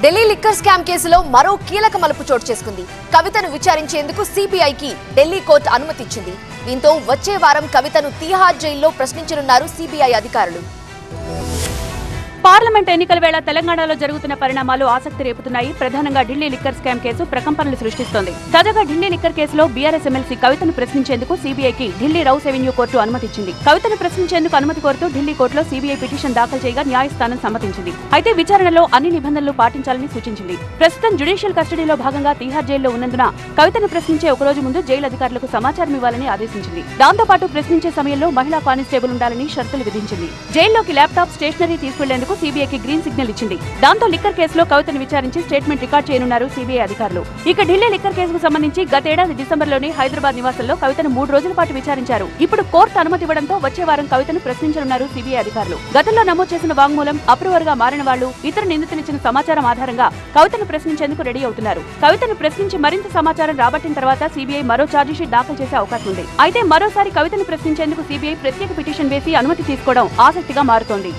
Delhi liquor scam కేసులో మరో కీలక మలుపు చోటు చేసుకుంది. కవితను విచారించేందుకు సిబిఐకి ఢిల్లీ కోర్టు అనుమతి ఇచ్చింది. దీంతో వచ్చే వారం కవితను తిహార్ జైల్లో ప్రశ్నించనున్నారు సిబిఐ అధికారులు. పార్లమెంట్ ఎన్నికల వేళ తెలంగాణలో జరుగుతున్న పరిణామాలు ఆసక్తి రేపుతున్నాయి. ప్రధానంగా ఢిల్లీ లిక్కర్ స్కామ్ కేసు ప్రకంపనలు సృష్టిస్తోంది. తాజాగా ఢిల్లీ లిక్కర్ కేసులో బీఆర్ఎస్ ఎమ్మెల్సీ కవితను ప్రశ్నించేందుకు సిబిఐకి ఢిల్లీ రౌస్ ఎవెన్యూ కోర్టు అనుమతిచ్చింది. కవితను ప్రశ్నించేందుకు అనుమతి కోరుతూ ఢిల్లీ కోర్టులో సిబిఐ పిటిషన్ దాఖలు చేయగా న్యాయస్థానం సమ్మతించింది. అయితే విచారణలో అన్ని నిబంధనలు పాటించాలని సూచించింది. ప్రస్తుతం జ్యుడిషియల్ కస్టడీలో భాగంగా తిహార్ జైల్లో ఉన్నందున కవితను ప్రశ్నించే ఒకరోజు ముందు జైలు అధికారులకు సమాచారం ఇవ్వాలని ఆదేశించింది. దాంతో పాటు ప్రశ్నించే సమయంలో మహిళా కానిస్టేబుల్ ఉండాలని షరతులు విధించింది. జైల్లోకి ల్యాప్టాప్, స్టేషనరీ తీసుకెళ్లేందుకు సిబిఐకి గ్రీన్ సిగ్నల్ ఇచ్చింది. దాంతో లిక్కర్ కేసులో కవితను విచారించి స్టేట్మెంట్ రికార్డ్ చేయనున్నారు సిబిఐ అధికారులు. ఇక ఢిల్లీ లిక్కర్ కేసుకు సంబంధించి గతేడాది డిసెంబర్లోని హైదరాబాద్ నివాసంలో కవితను 3 రోజుల పాటు విచారించారు. ఇప్పుడు కోర్టు అనుమతి ఇవ్వడంతో వచ్చే వారం కవితను ప్రశ్నించనున్నారు సిబిఐ అధికారులు. గతంలో నమోదు చేసిన వాంగ్మూలం, అప్రూవర్ గా మారిన వాళ్లు, ఇతర నిందితులిచ్చిన సమాచారం ఆధారంగా కవితను ప్రశ్నించేందుకు రెడీ అవుతున్నారు. కవితను ప్రశ్నించి మరింత సమాచారం రాబట్టిన తర్వాత సిబిఐ మరో ఛార్జిషీట్ దాఖలు చేసే అవకాశం ఉంది. అయితే మరోసారి కవితను ప్రశ్నించేందుకు సిబిఐ ప్రత్యేక పిటిషన్ వేసి అనుమతి తీసుకోవడం ఆసక్తిగా మారుతోంది.